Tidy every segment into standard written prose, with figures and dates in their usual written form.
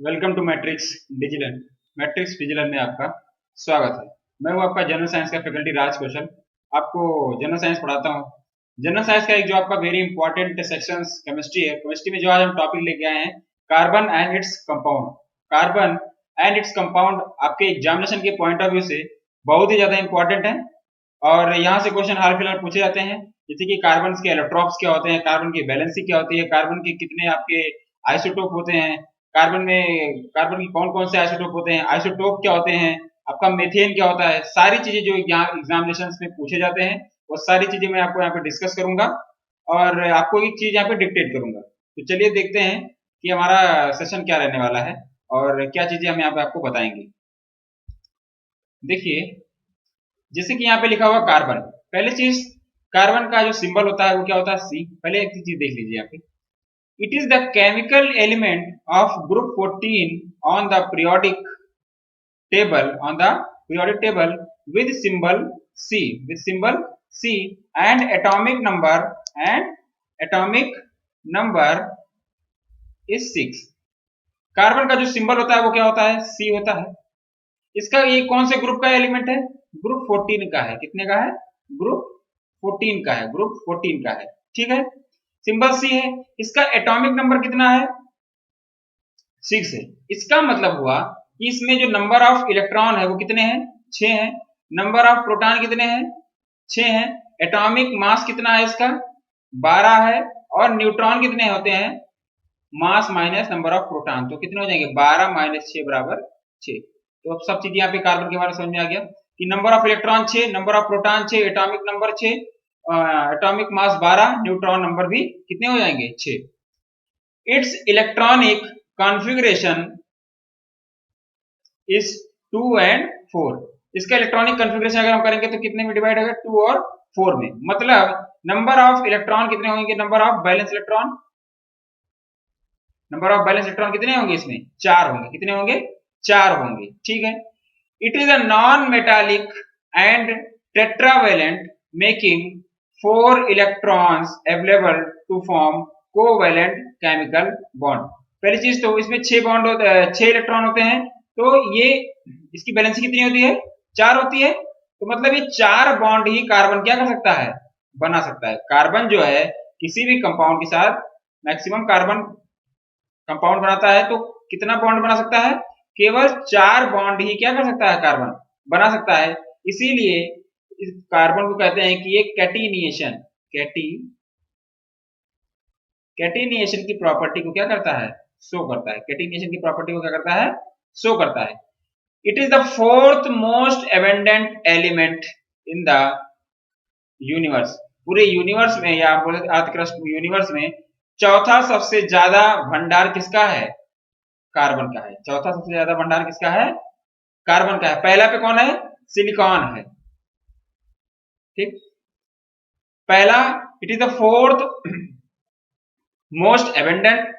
Welcome to matrix digital. Matrix digital में आपका स्वागत है। मैं हूं आपका जनरल साइंस का फैकल्टी राज कौशल। आपको जनरल साइंस पढ़ाता हूं। जनरल साइंस का एक जो आपका वेरी इंपॉर्टेंट सेक्शन केमिस्ट्री है। केमिस्ट्री में जो आज हम टॉपिक लेके आए हैं, carbon and its compound. Carbon and its compound आपके एग्जामिनेशन के पॉइंट ऑफ व्यू से बहुत ही ज्यादा इंपॉर्टेंट है और यहाँ से क्वेश्चन हाल फिलहाल पूछे जाते हैं। जैसे कि कार्बन के इलेक्ट्रॉन्स क्या होते हैं, कार्बन की वैलेंसी क्या होती है, कार्बन के कितने आपके आइसोटोप होते हैं, कार्बन की कौन कौन से आइसोटोप होते हैं, आइसोटोप क्या होते हैं, आपका मीथेन क्या होता है, सारी चीजें जो एग्जामिनेशन में पूछे जाते हैं वो सारी चीजें मैं आपको यहाँ पे डिस्कस करूंगा और आपको एक चीज यहाँ पे डिक्टेट करूंगा। तो चलिए देखते हैं कि हमारा सेशन क्या रहने वाला है और क्या चीजें हम यहाँ पे आपको बताएंगे। देखिए, जैसे कि यहाँ पे लिखा हुआ कार्बन, पहली चीज कार्बन का जो सिंबल होता है वो क्या होता है, सी। पहले एक चीज देख लीजिए यहाँ पे, it is the chemical element of group 14 on the periodic table with symbol C and atomic number is 6। Carbon का जो सिंबल होता है वो क्या होता है, सी होता है। इसका ये कौन से ग्रुप का एलिमेंट है, ग्रुप 14 का है। कितने का है, ग्रुप 14 का है, ग्रुप 14 का है। ठीक है, सिंबल सी है। इसका एटॉमिक नंबर कितना है, 6 है। इसका मतलब हुआ कि इसमें जो नंबर ऑफ इलेक्ट्रॉन है वो कितने हैं, 6 है। नंबर ऑफ प्रोटॉन कितने हैं, 6 है। एटॉमिक मास कितना है इसका, 12 है। और न्यूट्रॉन कितने होते हैं, मास माइनस नंबर ऑफ प्रोटॉन, तो कितने हो जाएंगे, 12 माइनस 6 बराबर 6। तो अब सब चीजें यहाँ पे कार्बन के बारे में समझ में आ गया कि number of electron 6, number of proton 6, atomic number 6, atomic mass 12, neutron number भी कितने हो जाएंगे, 6। It's electronic configuration is 2 and 4। इसका इलेक्ट्रॉनिक कॉन्फ़िगरेशन अगर हम करेंगे तो कितने में डिवाइड होगा, 2 और 4 में। मतलब नंबर ऑफ इलेक्ट्रॉन कितने होंगे, number of balance electron, number of balance electron कितने होंगे इसमें, 4 होंगे। कितने होंगे, 4 होंगे। ठीक है। It is a non metallic and tetravalent making 4 electrons available to form covalent chemical bond. पहली चीज तो इसमें 6 बॉन्ड होते हैं, 6 इलेक्ट्रॉन होते हैं। तो ये इसकी बैलेंसी कितनी होती है, 4 होती है। तो मतलब ये 4 बॉन्ड ही कार्बन क्या कर सकता है, बना सकता है। कार्बन जो है किसी भी कंपाउंड के साथ मैक्सिमम कार्बन कंपाउंड बनाता है, तो कितना बॉन्ड बना सकता है, केवल 4 बॉन्ड ही क्या कर सकता है, कार्बन बना सकता है। इसीलिए इस कार्बन को कहते हैं कि ये कैटिनिएशन कैटिनिएशन की प्रॉपर्टी को क्या करता है, शो करता है। कैटिनिएशन की प्रॉपर्टी को क्या करता है, शो करता है। It is the fourth most abundant element in the universe. पूरे यूनिवर्स में या अर्थ क्रस्ट यूनिवर्स में चौथा सबसे ज्यादा भंडार किसका है, कार्बन का है। चौथा सबसे ज्यादा भंडार किसका है, कार्बन का है। पहला पे कौन है, सिलिकॉन है। ठीक, पहला, it is the fourth most abundant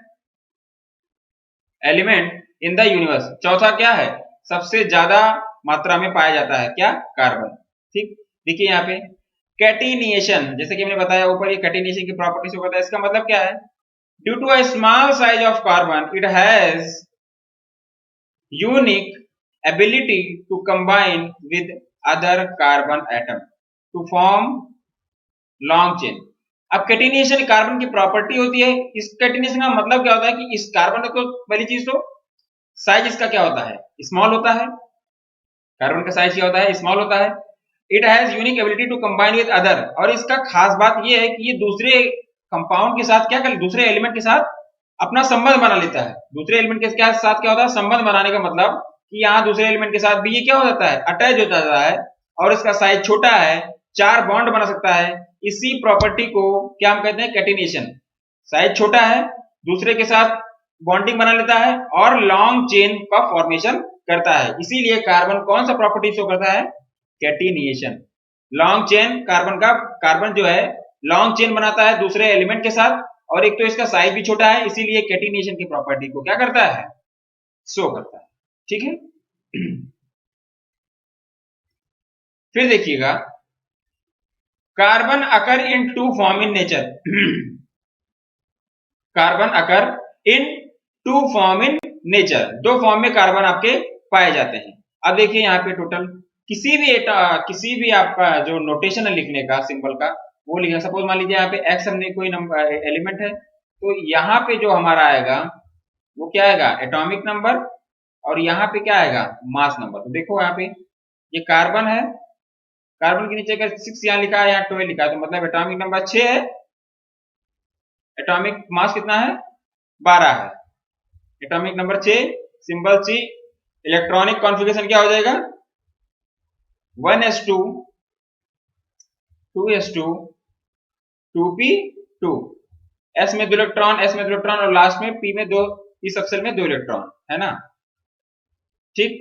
element in the universe. चौथा क्या है, सबसे ज्यादा मात्रा में पाया जाता है, क्या, कार्बन। ठीक, देखिए यहाँ पे कैटिनिएशन, जैसे कि मैंने बताया ऊपर, ये कैटिनिएशन की प्रॉपर्टी शो करता है। इसका मतलब क्या है, due to a small size of carbon it has unique ability to combine with other carbon atom to form long chain। अब कैटिनेशन कार्बन की प्रॉपर्टी होती है। इस कैटिनेशन का मतलब क्या होता है कि इस कार्बन को, पहली चीज तो साइज इसका क्या होता है, स्मॉल होता है। कार्बन का साइज क्या होता है, स्मॉल होता है। It has unique ability to combine with other, और इसका खास बात यह है कि ये दूसरे कंपाउंड के साथ क्या कर, दूसरे एलिमेंट के साथ अपना संबंध बना लेता है। दूसरे एलिमेंट के साथ क्या होता है, संबंध बनाने का मतलब कि यहाँ दूसरे एलिमेंट के साथ भी ये क्या हो जाता है, अटैच हो जाता है। और इसका साइज छोटा है, 4 बॉन्ड बना सकता है। इसी प्रॉपर्टी को क्या हम कहते हैं, कैटिनेशन। साइज छोटा है, दूसरे के साथ बॉन्डिंग बना लेता है और लॉन्ग चेन का फॉर्मेशन करता है। इसीलिए कार्बन कौन सा प्रॉपर्टी शो करता है, कैटिनेशन। लॉन्ग चेन कार्बन का, कार्बन जो है लॉन्ग चेन बनाता है दूसरे एलिमेंट के साथ, और एक तो इसका साइज भी छोटा है, इसीलिए कैटिनेशन की प्रॉपर्टी को क्या करता है, शो करता है। ठीक है। फिर देखिएगा, carbon occur in 2 form in nature. Carbon occur in 2 form in nature, दो फॉर्म में कार्बन आपके पाए जाते हैं। अब देखिए यहाँ पे टोटल किसी भी आपका जो नोटेशन है लिखने का सिंबल का वो लिखा। सपोज मान लीजिए यहाँ पे एक्स हमने कोई नंबर एलिमेंट है, तो यहाँ पे जो हमारा आएगा वो क्या आएगा, एटॉमिक नंबर, और यहाँ पे क्या आएगा, मास नंबर। तो देखो यहाँ पे ये कार्बन है, कार्बन के नीचे अगर 6 यहाँ लिखा है, यहाँ 12 लिखा है, तो मतलब एटॉमिक नंबर 6 है, एटॉमिक मास कितना है, 12 है। Atomic number 6, symbol C, electronic configuration क्या हो जाएगा, 1s2 2s2 2p2, s में 2 इलेक्ट्रॉन, s में 2 इलेक्ट्रॉन, और लास्ट में p में 2, p सबसेल में 2 इलेक्ट्रॉन है ना। ठीक,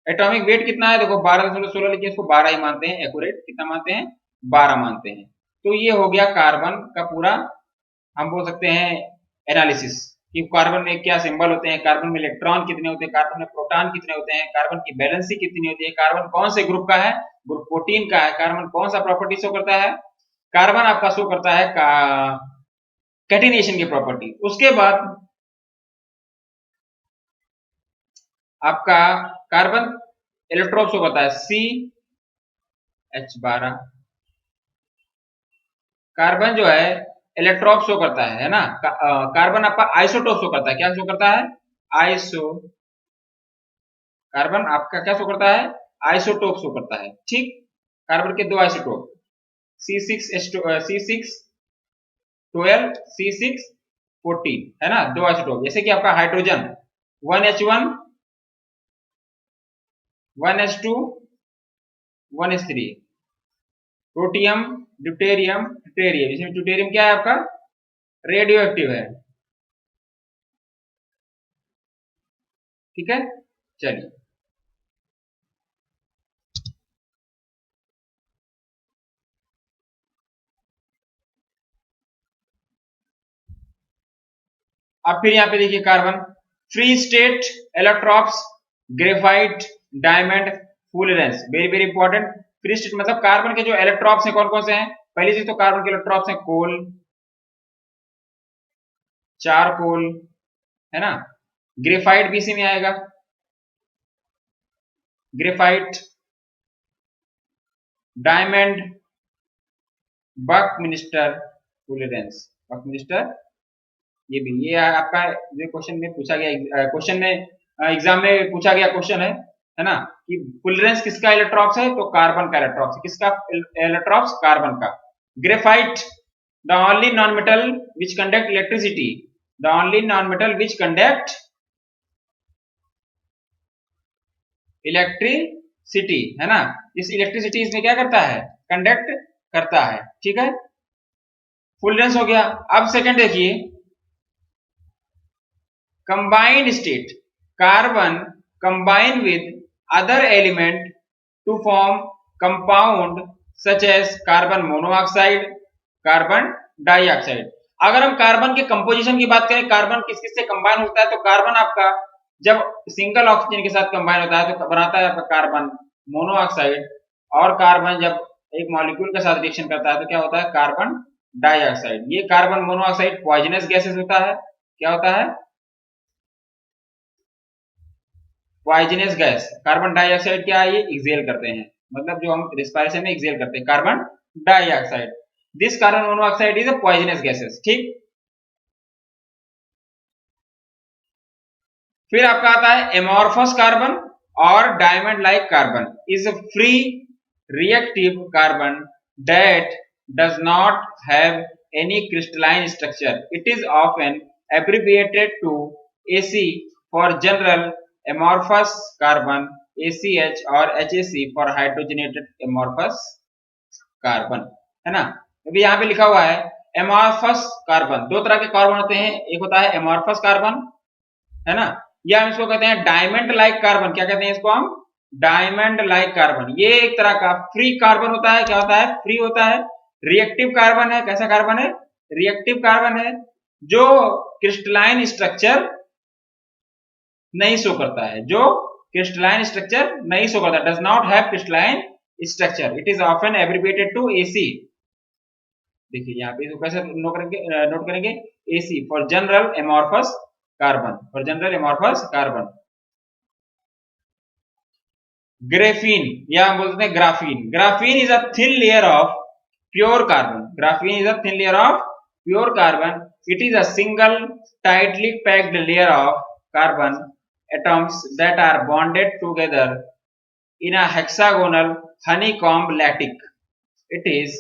एटॉमिक वेट कितना है, देखो 12.16, लेकिन इसको 12 ही मानते हैं, एक्यूरेट कितना मानते हैं, 12 मानते हैं। तो ये हो गया कार्बन का पूरा, हम बोल सकते हैं एनालिसिस कि कार्बन में क्या सिंबल होते हैं, कार्बन में इलेक्ट्रॉन कितने होते हैं, कार्बन में प्रोटॉन कितने होते हैं, कार्बन की वैलेंसी कितनी होती है, कार्बन कौन से ग्रुप का है, ग्रुप प्रोटीन का है, कार्बन कौन सा प्रॉपर्टी शो करता है, कार्बन आपका शो करता है कैटिनेशन की प्रॉपर्टी। उसके बाद आपका कार्बन इलेक्ट्रॉन शो करता है CH12, कार्बन जो है इलेक्ट्रॉन शो करता है ना। कार्बन आपका आइसोटोप शो करता है, क्या शो करता है, कार्बन आपका क्या शो करता है, आइसोटोप शो करता है। ठीक, कार्बन के दो आइसोटोप C6H12 C614 है ना, दो आइसोटोप। जैसे कि आपका hydrogen 1H1 1H2 1H3, protium deuterium ट्यूटेरियम, इसमें ट्यूटेरियम क्या है आपका, रेडियो एक्टिव है। ठीक है, चलिए अब फिर यहाँ पे देखिए carbon free state allotropes, graphite, diamond, fullerenes, very very important. Free state मतलब कार्बन के जो इलेक्ट्रॉप्स हैं कौन कौन से हैं, पहली चीज तो कार्बन के इलेक्ट्रॉप्स हैं कोल, चारकोल है ना, ग्रेफाइट भी इसी में आएगा, ग्रेफाइट, डायमंड, बकमिस्टर, फुलरेंस, बकमिस्टर, ये आपका जो क्वेश्चन में पूछा गया, क्वेश्चन में एग्जाम में पूछा गया क्वेश्चन है ना, कि फुलरेंस किसका इलेक्ट्रॉप्स है, तो कार्बन का इलेक्ट्रॉप्स, किसका इलेक्ट्रॉप्स, कार्बन का। Graphite, the only non metal which conduct electricity, the only non metal which conduct electricity है ना, इस इलेक्ट्रिसिटी इसमें क्या करता है, कंडक्ट करता है। ठीक है, फुलरेंस हो गया। अब सेकंड देखिए combined state, carbon combine with other element to form compound such as carbon monoxide, carbon dioxide। अगर हम कार्बन के कंपोजिशन की बात करें, कार्बन किस किस से कंबाइन होता है, तो कार्बन आपका जब सिंगल ऑक्सीजन के साथ कंबाइन होता है तो बनाता है आपका कार्बन मोनोऑक्साइड, और कार्बन जब एक मॉलिक्यूल के साथ रिएक्शन करता है तो क्या होता है, कार्बन डाइऑक्साइड। ये कार्बन मोनोऑक्साइड पॉइजनस गैसेस होता है, क्या होता है, पॉइजनस गैस। कार्बन डाइऑक्साइड क्या है, ये एक्सेल करते हैं, मतलब जो हम रिस्पायरेशन में एक्सेल करते हैं, carbon dioxide. This carbon monoxide is a poisonous gases. ठीक, फिर आपका आता है एमॉर्फस कार्बन और diamond like carbon is free reactive carbon that does not have any crystalline structure. It is often abbreviated to AC for general amorphous carbon, ACH, और HAC for hydrogenated amorphous carbon, है ना। अभी यहाँ पे लिखा हुआ है amorphous carbon, दो तरह के कार्बन होते हैं, एक होता है amorphous carbon है ना, या हम इसको कहते हैं डायमंड लाइक कार्बन। क्या कहते हैं इसको हम, डायमंड लाइक कार्बन। ये एक तरह का फ्री कार्बन होता है, क्या होता है, फ्री होता है। रिएक्टिव कार्बन है, कैसा कार्बन है, रिएक्टिव कार्बन है, जो क्रिस्टलाइन स्ट्रक्चर नहीं शो करता है, जो क्रिस्टलाइन स्ट्रक्चर नहीं शो करता, does not have crystalline structure, it is often abbreviated to AC। देखिए यहाँ पे इसको कैसे नोट करेंगे AC for general amorphous carbon और जनरल एमॉर्फस कार्बन। ग्रेफीन या हम बोलते हैं graphene. Graphene is a thin layer of pure carbon. Graphene is a thin layer of pure carbon. It is a single tightly packed layer of carbon atoms that are bonded together in a hexagonal honeycomb lattice. It is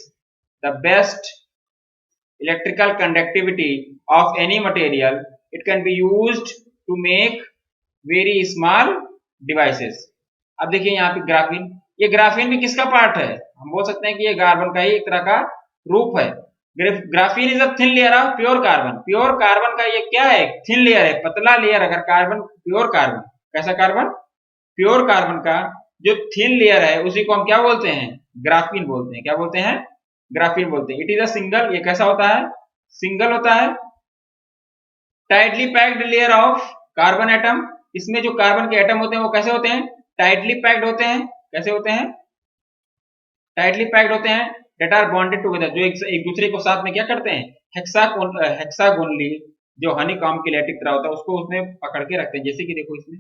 the best electrical conductivity of any material. It can be used to make very small devices. अब देखिए यहाँ पे graphene, ये graphene भी किसका part है? हम बोल सकते हैं कि ये कार्बन का ही एक तरह का रूप है। Graphene is a thin layer of pure carbon. Pure carbon का ये क्या है? थिन लेयर है, पतला लेयर। अगर कार्बन प्योर कार्बन, कैसा कार्बन? प्योर कार्बन का जो थिन लेयर है उसी को हम क्या बोलते हैं? ग्राफीन बोलते हैं। क्या बोलते हैं? ग्राफीन बोलते हैं। इट इज अ सिंगल, ये कैसा होता है? सिंगल होता है। Tightly packed layer of carbon atom, इसमें जो कार्बन के एटम होते हैं वो कैसे होते हैं? टाइटली पैक्ड होते हैं। कैसे होते हैं? टाइटली पैक्ड होते हैं। डेट आर बॉन्डेड टुगेदर, जो एक दूसरे को साथ में क्या करते हैं? हेक्सागोनली, जो हनी कॉम्ब की लैटिक तरह होता है उसको उसमें पकड़ के रखते हैं। जैसे कि देखो इसमें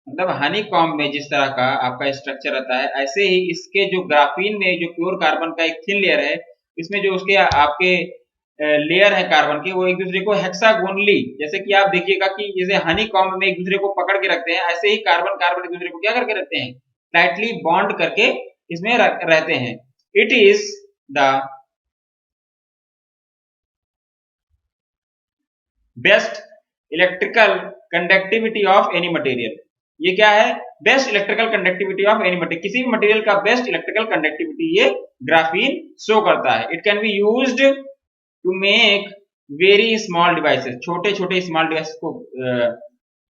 मतलब हनी कॉम्ब में जिस तरह का आपका स्ट्रक्चर रहता है, ऐसे ही इसके जो ग्राफीन में जो प्योर कार्बन का एक थिन लेयर है, इसमें जो उसके आपके लेयर है कार्बन के, वो एक दूसरे को हेक्सागोनली, जैसे कि आप देखिएगा कि जैसे हनी कॉम्ब में एक दूसरे को पकड़ के रखते हैं, ऐसे ही कार्बन कार्बन एक दूसरे को क्या करके रखते हैं? टाइटली बॉन्ड करके इसमें रहते हैं। It is the best electrical conductivity of any material. ये क्या है? Best electrical conductivity of any material. किसी भी मटेरियल का बेस्ट इलेक्ट्रिकल कंडक्टिविटी ये ग्राफीन शो करता है। It can be used to make very small devices, छोटे छोटे स्मॉल डिवाइसेस को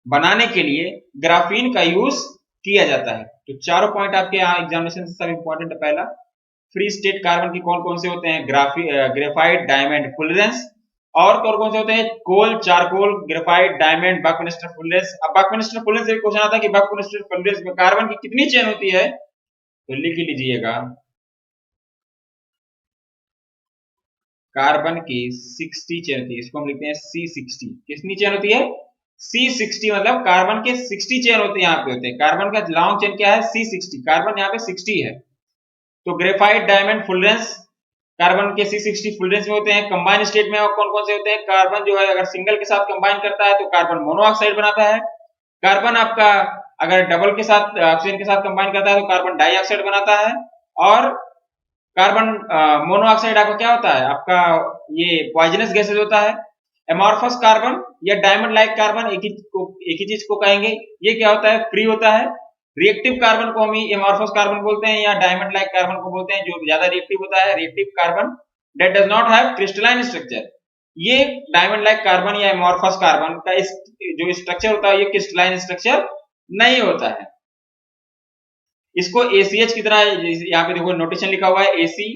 बनाने के लिए ग्राफीन का यूज किया जाता है। तो चारों पॉइंट आपके यहाँ एग्जामिनेशन से सब इंपॉर्टेंट है। पहला, फ्री स्टेट कार्बन के कौन कौन से होते हैं? Graphite, diamond, fullerenes. और कौन कौन से होते हैं? Coal, charcoal, graphite, diamond, buckminster fullerenes. अब बकमिस्टर फुलरेंस से क्वेश्चन आता है कि बकमिस्टर फुलरेंस में कार्बन की कितनी चेन होती है? तो लिख लीजिएगा, कार्बन की 60 चेन होती है। इसको हम लिखते हैं C60। कितनी चेन होती है? C60, मतलब कार्बन के 60 चेन होते हैं, यहाँ पे होते हैं। कार्बन का लॉन्ग चेन क्या है? C60। कार्बन यहाँ पे 60 है। तो ग्रेफाइट, डायमंड, फुलरेंस कार्बन के C60 फुलरेंस में होते हैं। कंबाइन स्टेट में और कौन कौन से होते हैं? कार्बन जो है अगर सिंगल के साथ कंबाइन करता है तो कार्बन मोनोऑक्साइड बनाता है। कार्बन आपका अगर डबल के साथ ऑक्सीजन के साथ कंबाइन करता है तो कार्बन डाइऑक्साइड बनाता है। और कार्बन मोनोऑक्साइड आपका क्या होता है? आपका ये पॉइजनस गैसेस होता है। एमॉर्फस कार्बन या डायमंड लाइक कार्बन एक ही चीज को कहेंगे। ये क्या होता है? फ्री होता है। रिएक्टिव कार्बन को हम एमॉर्फस कार्बन बोलते हैं या डायमंड लाइक कार्बन को बोलते हैं, जो ज्यादा रिएक्टिव होता है। Reactive carbon that does not have crystalline structure. ये डायमंड लाइक कार्बन या एमॉर्फस कार्बन का जो स्ट्रक्चर होता है ये क्रिस्टलाइन स्ट्रक्चर नहीं होता है। इसको ACH की तरह, यहाँ पे देखो नोटेशन लिखा हुआ है AC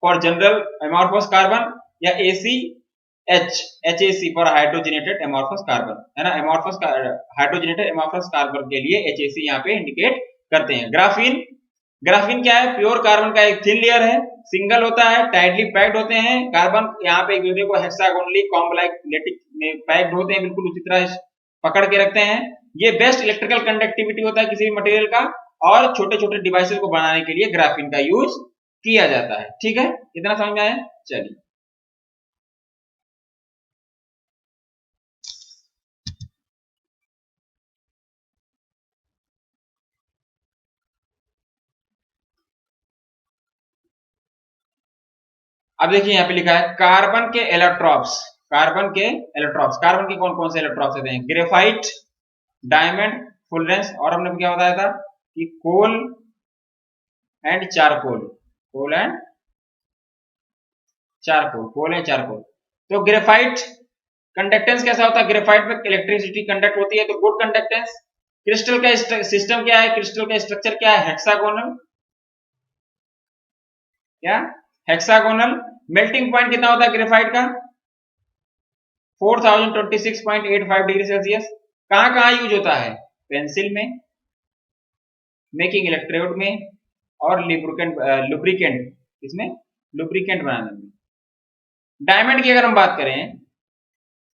for general amorphous carbon या ACH, HAC for hydrogenated amorphous carbon, है ना। एमॉर्फस हाइड्रोजनेटेड एमॉर्फस कार्बन के लिए HAC यहाँ पे इंडिकेट करते हैं। ग्राफीन, ग्राफीन क्या है? प्योर कार्बन का एक थिन लेयर है, सिंगल होता है, टाइटली पैक्ड होते हैं। कार्बन यहाँ पे एक दूसरे को हेक्सागोनली कॉम्ब लाइक लैटिस में पैक्ड होते हैं, बिल्कुल उसी तरह पकड़ के रखते हैं। ये बेस्ट इलेक्ट्रिकल कंडक्टिविटी होता है किसी भी मटेरियल का, और छोटे छोटे डिवाइसेस को बनाने के लिए ग्राफीन का यूज किया जाता है। ठीक है, इतना समझ में आया? चलिए, अब देखिए यहाँ पे लिखा है कार्बन के इलेक्ट्रॉन्स। कार्बन के इलेक्ट्रॉन्स, कार्बन के कौन कौन से इलेक्ट्रॉन्स होते हैं? ग्रेफाइट, डायमंड, फुलरेंस, और हमने क्या बताया था कि coal and charcoal. Coal and charcoal, coal and charcoal. तो ग्रेफाइट कंडक्टेंस कैसा होता है? ग्रेफाइट में इलेक्ट्रिसिटी कंडक्ट होती है, तो गुड कंडक्टेंस। क्रिस्टल का सिस्टम क्या है? क्रिस्टल का स्ट्रक्चर क्या है? हेक्सागोनल। क्या? हेक्सागोनल। मेल्टिंग पॉइंट कितना होता है ग्रेफाइट का? 4026.85 डिग्री सेल्सियस। कहां कहां यूज होता है? पेंसिल में, मेकिंग इलेक्ट्रोड में, और लुब्रिकेंट इसमें लुब्रिकेंट बनाने में। डायमंड की अगर हम बात करें,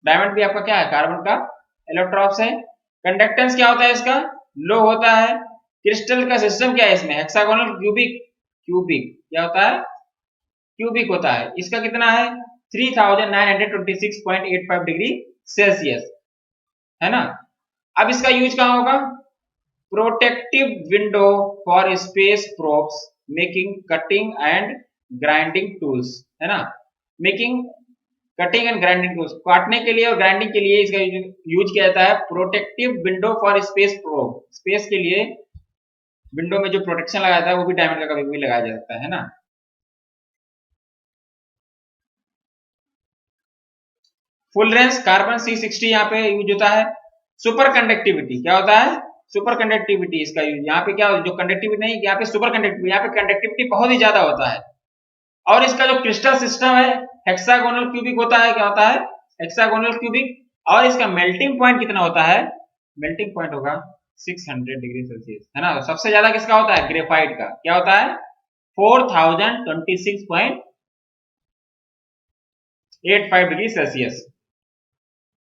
डायमंड भी आपका क्या है, कार्बन का इलेक्ट्रॉप्स है। कंडक्टेंस क्या होता है इसका, लो होता है। क्रिस्टल का सिस्टम क्या है इसमें, हेक्सागोनल क्यूबिक, क्यूबिक क्या होता है, क्यूबिक होता है। इसका कितना है 3926.85 डिग्री सेल्सियस, है ना। अब इसका यूज कहां होगा, protective window for space probes making cutting and grinding tools, है ना। Making cutting and grinding tools, काटने के लिए और ग्राइंडिंग के लिए इसका यूज किया जाता है। Protective window for space probe, space के लिए विंडो में जो प्रोटेक्शन लगाया जाता है वो भी डायमंड का कभी भी लगाया जा सकता है ना। फुल रेंज कार्बन C60 यहाँ पे यूज होता है। सुपर कंडक्टिविटी क्या होता है, सुपर कंडक्टिविटी इसका यूज यहाँ पे क्या, जो कंडक्टिविटी नहीं, यहाँ पे सुपर कंडक्टिविटी, यहाँ पे कंडक्टिविटी बहुत ही ज्यादा होता है। और इसका जो क्रिस्टल सिस्टम है हेक्सागोनल क्यूबिक होता है, क्या होता है, हेक्सागोनल क्यूबिक। और इसका मेल्टिंग पॉइंट कितना होता है, मेल्टिंग पॉइंट होगा 600 डिग्री सेल्सियस, है ना। सबसे ज्यादा किसका होता है, ग्रेफाइट का, क्या होता है 4026.85 degree Celsius.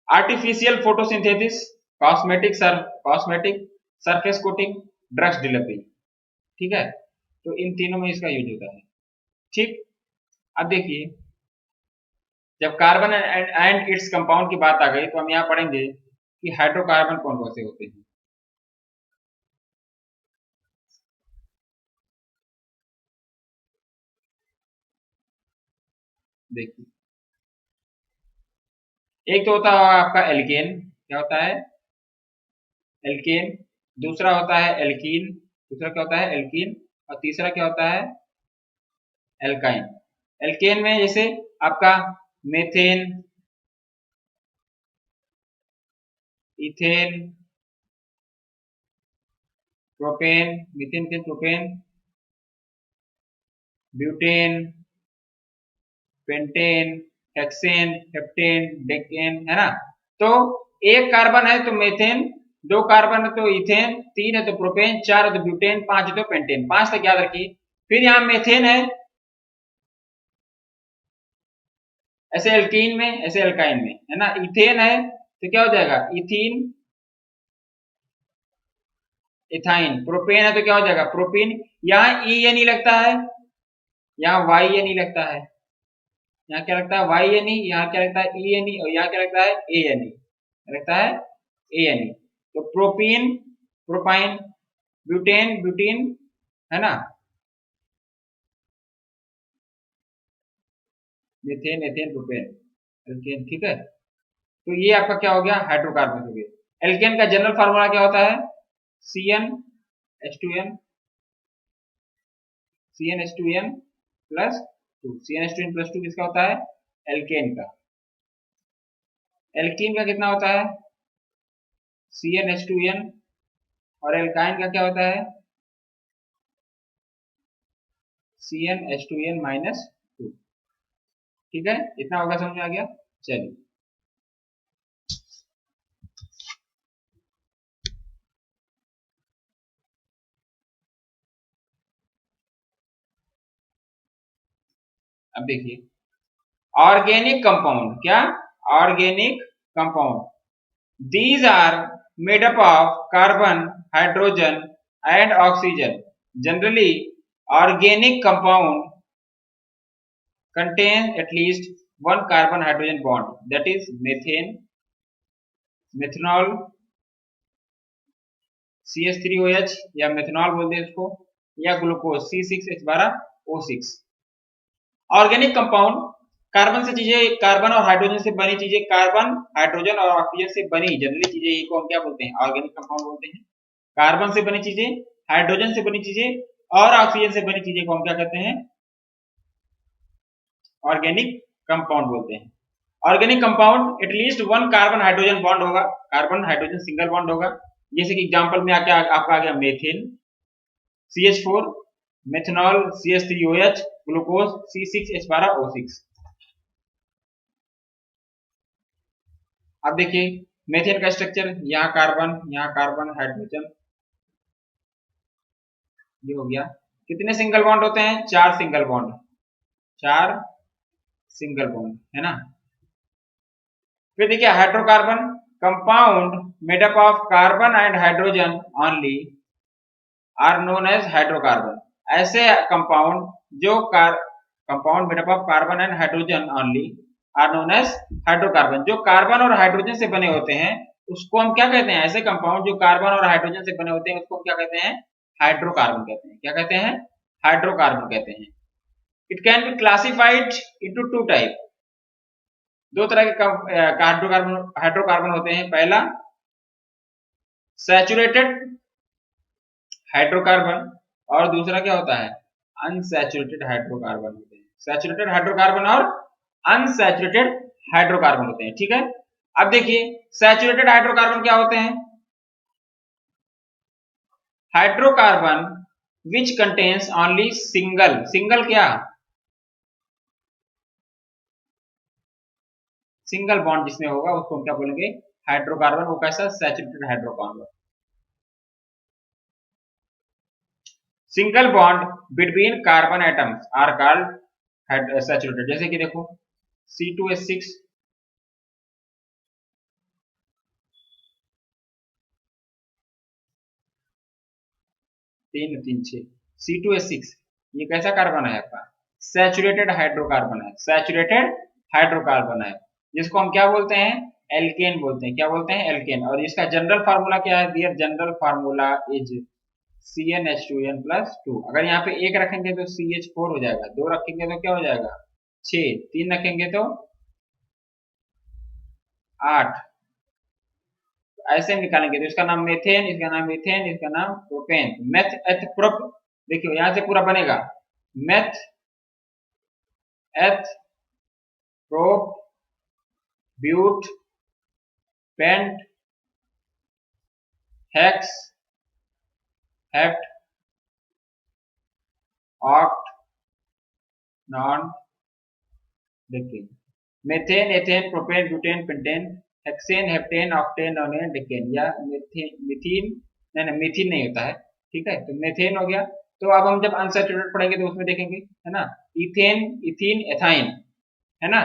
Artificial photosynthesis, cosmetic surface coating, drugs delivery, ठीक है। तो इन तीनों में इसका यूज होता है, ठीक। अब देखिए, जब कार्बन एंड इट्स कंपाउंड की बात आ गई तो हम यहाँ पढ़ेंगे कि हाइड्रोकार्बन कौन कौन से होते हैं। देखिए, एक तो होता है आपका एल्केन, क्या होता है, एल्केन। दूसरा होता है एल्कीन, दूसरा क्या होता है, एल्कीन। और तीसरा क्या होता है, एल्काइन। एल्केन में जैसे आपका मेथेन, इथेन, प्रोपेन, मीथेन के propane, butane, pentane, hexane, heptane, decane, है ना। तो एक कार्बन है तो मेथेन, दो कार्बन है तो इथेन, तीन है तो प्रोपेन, चार है तो ब्यूटेन, पांच है तो पेंटेन, पांच तक याद रखिए। फिर यहाँ मेथेन है, ऐसे एल्कीन में ऐसे एल्काइन में, है ना। इथेन है तो क्या हो जाएगा, इथीन, इथाइन। प्रोपेन है तो क्या हो जाएगा, प्रोपीन। यहाँ ई एन ई लगता है, यहाँ वाई एन ई लगता है, यहाँ क्या लगता है वाई एन ई, यहाँ क्या लगता है ई एन ई, और यहाँ क्या लगता है ए एन ई, लगता है ए एन ई। तो प्रोपीन, प्रोपाइन, ब्यूटेन, ब्यूटीन, है ना, मीथेन, एथेन, प्रोपेन, एल्केन, ठीक है। तो ये आपका क्या हो गया, हाइड्रोकार्बन हो गया। एल्केन का जनरल फार्मूला क्या होता है, C N H two N, C N H two N plus two, C N H two N plus two किसका होता है, एल्केन का। एल्कीन का कितना होता है, C N H two N. और एल्काइन का क्या होता है, C N H two N minus two, ठीक है। इतना होगा, समझ में आ गया। चलिए, अब देखिए, ऑर्गेनिक कंपाउंड, क्या, organic compound, these are made up of carbon, hydrogen and oxygen. Generally organic compound contain at least one carbon hydrogen bond, that is methane, methanol, CH3OH या मेथनॉल बोलते हैं इसको, या glucose C6H12O6। Organic compound, carbon से चीजें, carbon और hydrogen से बनी चीजें, कार्बन हाइड्रोजन और ऑक्सीजन से बनी जनरली चीजें को हम क्या बोलते हैं, ऑर्गेनिक कंपाउंड बोलते हैं। कार्बन से बनी चीजें, हाइड्रोजन से बनी चीजें और ऑक्सीजन से बनी चीजें को हम क्या कहते हैं, ऑर्गेनिक कंपाउंड बोलते हैं। Organic compound at least one carbon hydrogen bond होगा, कार्बन हाइड्रोजन सिंगल बॉन्ड होगा। जैसे कि एग्जांपल में आके आपका आ गया मेथिन CH4, methanol CH3OH, glucose C6H12O6। अब देखिए मेथेन का स्ट्रक्चर, यहाँ कार्बन हाइड्रोजन, ये हो गया। कितने सिंगल बॉन्ड होते हैं? 4 सिंगल बॉन्ड, 4 सिंगल बॉन्ड, है ना। फिर देखिए hydrocarbon, compound made up of carbon and hydrogen only are known as hydrocarbon. ऐसे कंपाउंड जो compound made up of carbon and hydrogen only are known as hydrocarbon. जो carbon और hydrogen से बने होते हैं उसको हम क्या कहते हैं? ऐसे कंपाउंड जो कार्बन और हाइड्रोजन से बने होते हैं उसको हम क्या कहते हैं? हाइड्रोकार्बन कहते हैं। क्या कहते हैं? हाइड्रोकार्बन कहते हैं। It can be classified into two type. दो तरह के हाइड्रोकार्बन होते हैं। पहला सैचुरेटेड हाइड्रोकार्बन और दूसरा क्या होता है? अनसैचुरेटेड हाइड्रोकार्बन होते हैं। सैचुरेटेड हाइड्रोकार्बन और अनसैचुरेटेड हाइड्रोकार्बन होते हैं। ठीक है, अब देखिए सैचुरेटेड हाइड्रोकार्बन क्या होते हैं? Hydrocarbon which contains only single क्या? सिंगल बॉन्ड जिसमें होगा उसको हम क्या बोलेंगे? हाइड्रोकार्बन। वो कैसा? Saturated hydrocarbon. Single bond between carbon atoms are called saturated. जैसे कि देखो C2H6, तीन तीन छह, C2H6 ये कैसा कार्बन है आपका? सैचुरेटेड हाइड्रोकार्बन है। सैचुरेटेड हाइड्रोकार्बन है जिसको हम क्या बोलते हैं? एल्केन बोलते हैं। क्या बोलते हैं? एल्केन। और इसका जनरल फार्मूला क्या है? Dear general formula is CnH2n+2। अगर यहाँ पे एक रखेंगे तो CH4 हो जाएगा, दो रखेंगे तो क्या हो जाएगा? 6, तीन रखेंगे तो 8। ऐसे निकालेंगे तो इसका नाम मेथेन, इसका नाम मीथेन, इसका नाम प्रोपेन। मेथ एथ प्रोप, देखियो यहां से पूरा बनेगा meth eth prop but pent hex hept oct non. देखिए methane, ethane, propane, butane, pentane, hexane, heptane, octane, nonane, decane. या मिथीन नहीं, मिथीन नहीं होता है। ठीक है, तो मेथेन हो गया। तो अब हम जब अनसैचुरेटेड पढ़ेंगे तो उसमें देखेंगे, है ना, इथेन, इथीन, एथाइन, है ना।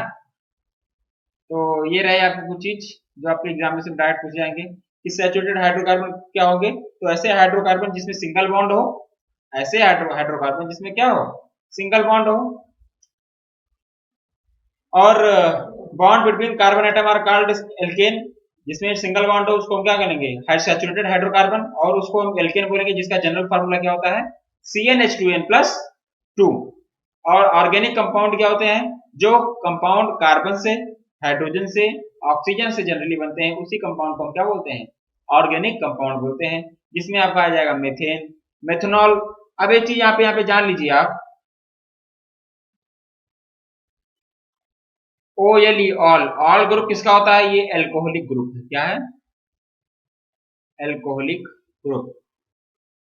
तो ये रहे आपको कुछ चीज जो आपके एग्जाम में से डायरेक्ट पूछ जाएंगे कि सैचुरेटेड हाइड्रोकार्बन क्या होंगे। तो ऐसे हाइड्रोकार्बन जिसमें सिंगल बॉन्ड हो, ऐसे हाइड्रोकार्बन जिसमें क्या हो? सिंगल बॉन्ड हो। और bond between carbon atom are called alkane. जिसमें सिंगल बॉन्ड हो उसको हम क्या करेंगे? Saturated hydrocarbon. और उसको हम एल्केन बोलेंगे जिसका जनरल फार्मूला क्या होता है? CnH2n+2। और ऑर्गेनिक कंपाउंड क्या होते हैं? जो कंपाउंड कार्बन से, हाइड्रोजन से, ऑक्सीजन से जनरली बनते हैं उसी कंपाउंड को हम क्या बोलते हैं? ऑर्गेनिक कंपाउंड बोलते हैं। जिसमें आपका आ जाएगा मेथेन, मेथनॉल। अब एक चीज यहाँ पे जान लीजिए आप, OLE ऑल ग्रुप किसका होता है? ये एल्कोहलिक ग्रुप है। क्या है? Alcoholic group.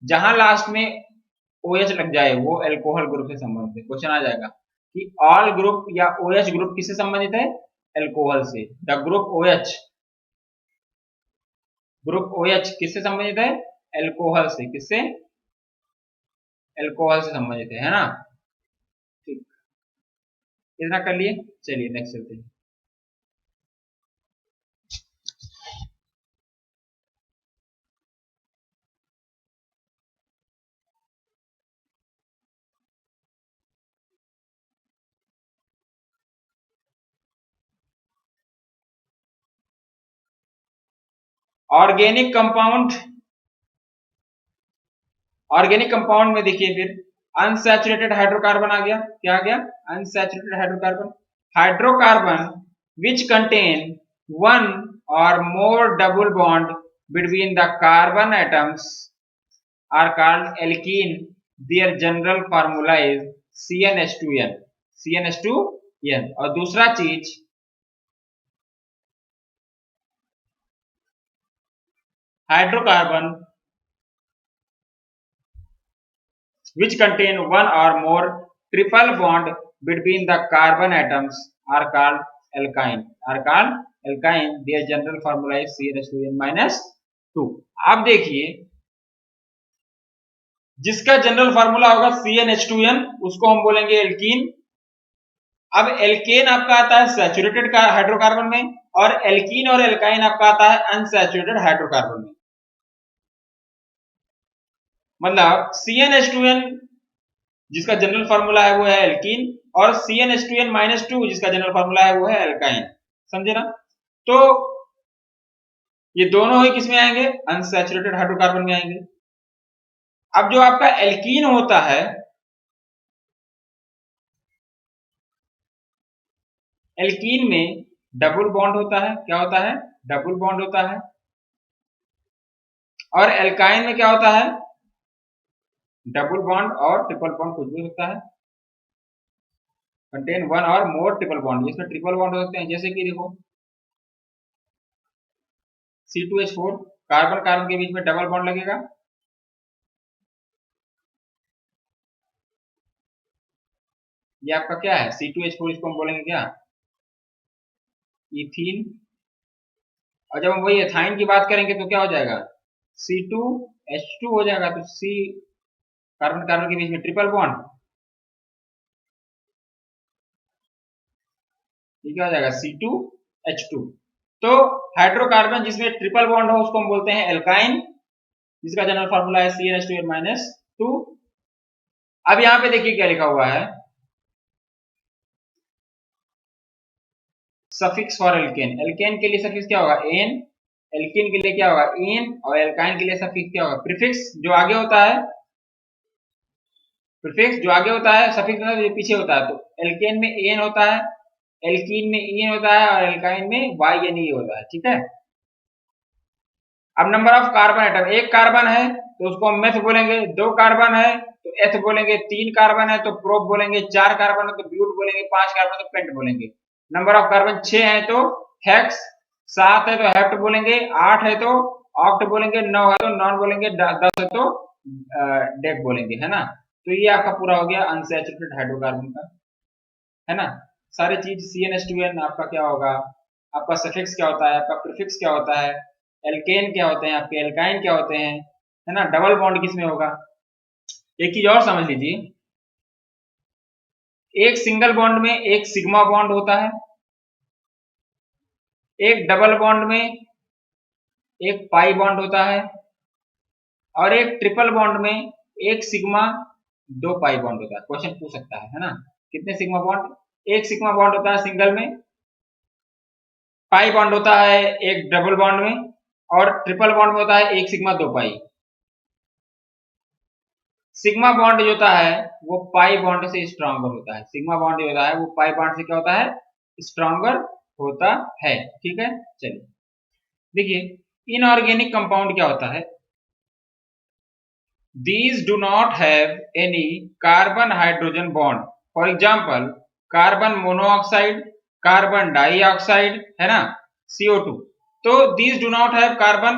जहां लास्ट में OH लग जाए वो एल्कोहल ग्रुप से संबंधित है। क्वेश्चन आ जाएगा कि ऑल ग्रुप या OH ग्रुप किससे संबंधित है? एल्कोहल से। द ग्रुप OH किससे संबंधित है? एल्कोहल से। किससे? एल्कोहल से संबंधित है ना। ठीक, इतना कर लिए। चलिए नेक्स्ट चलते हैं। ऑर्गेनिक कंपाउंड, ऑर्गेनिक कंपाउंड में देखिए फिर अनसैचुरेटेड हाइड्रोकार्बन आ गया। क्या आ गया? Unsaturated hydrocarbon. Hydrocarbon which contain one or more double bond between the carbon atoms are called alkene. Their general formula is CnH2n। CnH2n। और दूसरा चीज hydrocarbon which contain one or more triple bond between the carbon atoms are called alkyne। Their general formula is CnH2n-2। आप देखिए जिसका general formula होगा CnH2n, उसको हम बोलेंगे एल्कीन। अब एल्केन आपका आता है सैचुरेटेड हाइड्रोकार्बन में, और एल्कीन और एल्काइन आपका आता है अनसैचुरेटेड हाइड्रोकार्बन में। मतलब CnH2n जिसका जनरल फार्मूला है वो है एल्कीन, और CnH2n-2 जिसका जनरल फार्मूला है वो है एल्काइन। समझे ना? तो ये दोनों ही किसमें आएंगे? अनसैचुरेटेड हाइड्रोकार्बन में आएंगे। अब जो आपका एल्कीन होता है, एल्कीन में डबल बॉन्ड होता है। क्या होता है? डबल बॉन्ड होता है। और एल्काइन में क्या होता है? डबल बॉन्ड और ट्रिपल बॉन्ड कुछ भी होता है, कंटेन वन और मोर ट्रिपल बॉन्ड। इसमें ट्रिपल बॉन्ड हो सकते हैं, जैसे कि देखो C2H4, कार्बन कार्बन के बीच में डबल बॉन्ड लगेगा, ये आपका क्या है? C2H4, इसको हम बोलेंगे क्या? इथीन। और जब हम वही एथाइन की बात करेंगे तो क्या हो जाएगा? C2H2 हो जाएगा। तो C, कार्बन कार्बन के बीच में ट्रिपल बॉन्ड, ये क्या हो जाएगा? C2H2। तो हाइड्रोकार्बन जिसमें ट्रिपल बॉन्ड हो उसको हम बोलते हैं एल्काइन, जिसका जनरल फार्मूला है CnH2n-2। अब यहां पे देखिए क्या लिखा हुआ है, सफिक्स फॉर एल्केन। एल्केन के लिए सफिक्स क्या होगा? एन। एल्कीन के लिए क्या होगा? इन। और एल्काइन के लिए सफिक्स क्या होगा? प्रीफिक्स। जो आगे होता है, प्रीफिक्स जो आगे होता है, सफिक्स मतलब जो पीछे होता है। तो एल्केन में एन होता है, एल्कीन में इन होता है, और एल्काइन में वाई एन ई होता है। ठीक है। अब नंबर ऑफ कार्बन एटम, एक कार्बन है तो उसको हम मेथ बोलेंगे, दो कार्बन है तो एथ बोलेंगे, तीन कार्बन है तो प्रोप बोलेंगे, चार कार्बन है तो ब्यूट बोलेंगे, पांच कार्बन है तो पेंट बोलेंगे। नंबर ऑफ कार्बन 6 है तो हेक्स, 7 है तो हेप्ट बोलेंगे, 8 है तो ऑक्ट बोलेंगे, 9 है तो नॉन बोलेंगे, 10 है तो डेक बोलेंगे, है ना? तो ये आपका पूरा हो गया अनसैचुरेटेड हाइड्रोकार्बन का, है ना? सारी चीज CnH2n आपका क्या होगा, आपका सफिक्स क्या होता है, आपका प्रीफिक्स क्या होता है, एल्केन क्या होते हैं, आपके एल्काइन क्या होते हैं, है ना? डबल बॉन्ड किसमें होगा? एक चीज और समझ लीजिए, एक सिंगल बॉन्ड में एक सिग्मा बॉन्ड होता है, एक डबल बॉन्ड में एक पाई बॉन्ड होता है, और एक ट्रिपल बॉन्ड में एक सिग्मा दो पाई बॉन्ड होता है। क्वेश्चन पूछ सकता है ना? कितने सिग्मा बॉन्ड? एक सिग्मा बॉन्ड होता है सिंगल में, पाई बॉन्ड होता है एक डबल बॉन्ड में, और ट्रिपल बॉन्ड में होता है एक सिग्मा दो पाई। सिग्मा बॉन्ड जो होता है वो पाई बॉन्ड से स्ट्रॉन्गर होता है। सिग्मा बॉन्ड जो होता है वो पाई बॉन्ड से क्या होता है? स्ट्रॉन्गर होता है। ठीक है, चलिए देखिए इनऑर्गेनिक कंपाउंड क्या होता है। These do not have any carbon hydrogen bond. For example, carbon monoxide, carbon dioxide, है ना, CO2। तो these do not have carbon